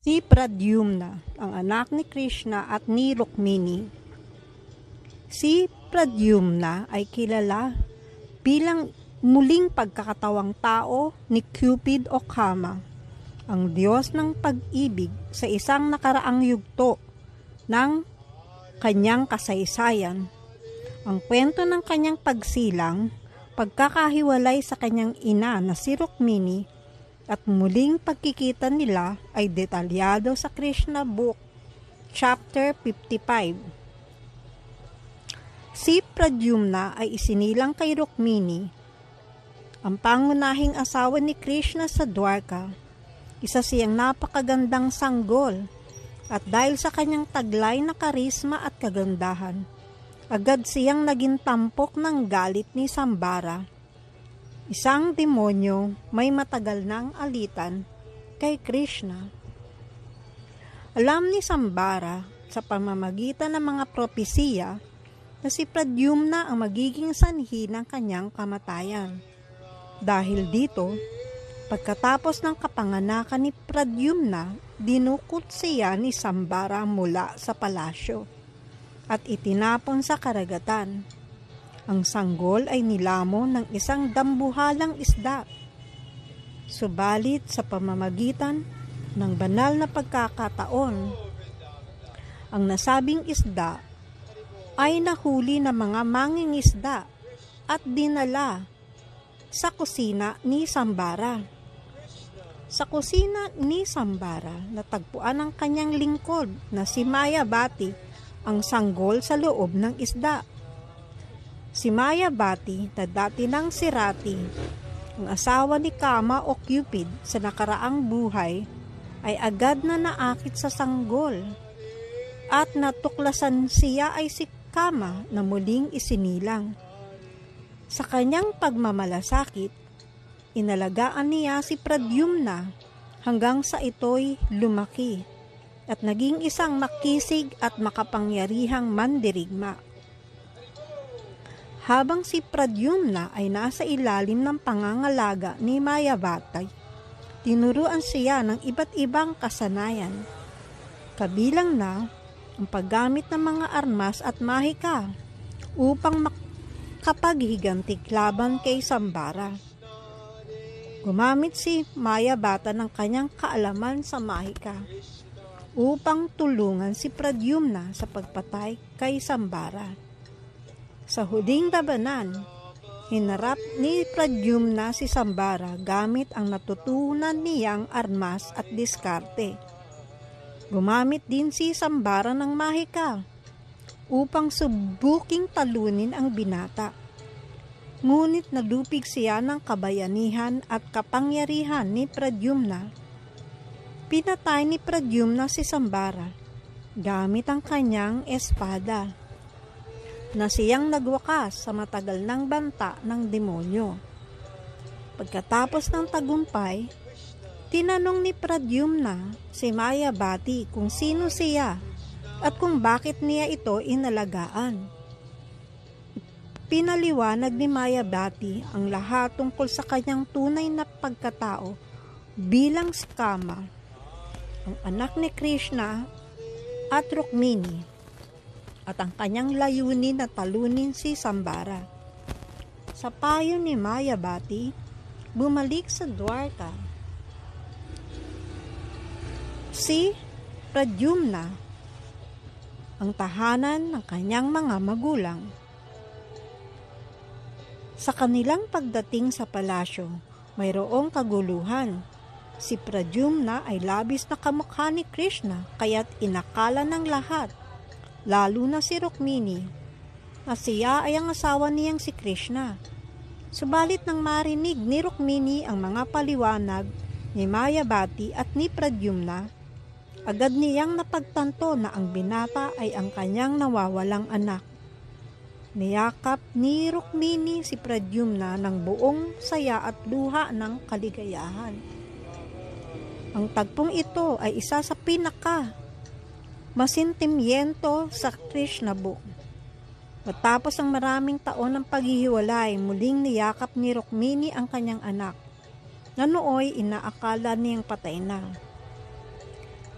Si Pradyumna, ang anak ni Krishna at ni Rukmini. Si Pradyumna ay kilala bilang muling pagkakatawang tao ni Cupid o Kama, ang Diyos ng pag-ibig sa isang nakaraang yugto ng kanyang kasaysayan. Ang kwento ng kanyang pagsilang, pagkakahiwalay sa kanyang ina na si Rukmini, at muling pagkikita nila ay detalyado sa Krishna Book, Chapter 55. Si Pradyumna ay isinilang kay Rukmini, ang pangunahing asawa ni Krishna sa Dwarka. Isa siyang napakagandang sanggol, at dahil sa kanyang taglay na karisma at kagandahan, agad siyang naging tampok ng galit ni Sambara, isang demonyo may matagal nang alitan kay Krishna. Alam ni Sambara sa pamamagitan ng mga propesiya na si Pradyumna ang magiging sanhi ng kanyang kamatayan. Dahil dito, pagkatapos ng kapanganakan ni Pradyumna, dinukot siya ni Sambara mula sa palasyo at itinapon sa karagatan. Ang sanggol ay nilamon ng isang dambuhalang isda. Subalit sa pamamagitan ng banal na pagkakataon, ang nasabing isda ay nahuli ng mga mangingisda at dinala sa kusina ni Sambara. Sa kusina ni Sambara, natagpuan ang kanyang lingkod na si Mayabati, ang sanggol sa loob ng isda. Si Mayabati na dati ng si Rati, ang asawa ni Kama o Cupid sa nakaraang buhay, ay agad na naakit sa sanggol at natuklasan siya ay si Kama na muling isinilang. Sa kanyang pagmamalasakit, inalagaan niya si Pradyumna hanggang sa ito'y lumaki at naging isang makisig at makapangyarihang mandirigma. Habang si Pradyumna ay nasa ilalim ng pangangalaga ni Mayabati, tinuruan siya ng iba't ibang kasanayan, kabilang na ang paggamit ng mga armas at mahika upang makapaghiganti laban kay Sambara. Gumamit si Mayabata ng kanyang kaalaman sa mahika upang tulungan si Pradyumna sa pagpatay kay Sambara. Sa huling labanan, hinarap ni Pradyumna si Sambara gamit ang natutunan niyang armas at diskarte. Gumamit din si Sambara ng mahika upang subuking talunin ang binata. Ngunit nalupig siya ng kabayanihan at kapangyarihan ni Pradyumna. Pinatay ni Pradyumna si Sambara gamit ang kanyang espada, na siyang nagwakas sa matagal ng banta ng demonyo. Pagkatapos ng tagumpay, tinanong ni Pradyumna si Mayabati kung sino siya at kung bakit niya ito inalagaan. Pinaliwanag ni Mayabati ang lahat tungkol sa kanyang tunay na pagkatao bilang si Kama, ang anak ni Krishna at Rukmini, at ang kanyang layunin na talunin si Sambara. Sa payo ni Mayabati, bumalik sa Dwarka si Pradyumna, ang tahanan ng kanyang mga magulang. Sa kanilang pagdating sa palasyo, mayroong kaguluhan. Si Pradyumna ay labis na kamukha ni Krishna, kaya't inakala ng lahat, lalo na si Rukmini, na siya ay ang asawa niyang si Krishna. Subalit nang marinig ni Rukmini ang mga paliwanag ni Mayabati at ni Pradyumna, agad niyang napagtanto na ang binata ay ang kanyang nawawalang anak. Niyakap ni Rukmini si Pradyumna ng buong saya at luha ng kaligayahan. Ang tagpong ito ay isa sa masintimyento sa Krishna Book. Matapos ang maraming taon ng paghihiwalay, muling niyakap ni Rukmini ang kanyang anak, na nooy inaakala niyang patay na.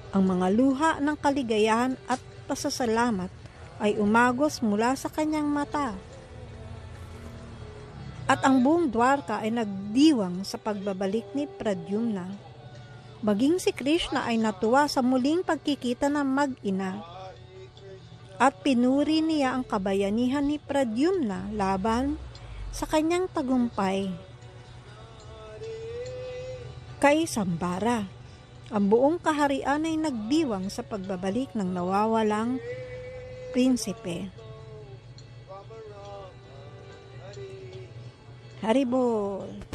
Ang mga luha ng kaligayahan at pasasalamat ay umagos mula sa kanyang mata. At ang buong Dwarka ay nagdiwang sa pagbabalik ni Pradyumna. Maging si Krishna ay natuwa sa muling pagkikita ng mag-ina. At pinuri niya ang kabayanihan ni Pradyumna laban sa kanyang tagumpay kay Sambara. Ang buong kaharian ay nagdiwang sa pagbabalik ng nawawalang prinsipe. Haribol!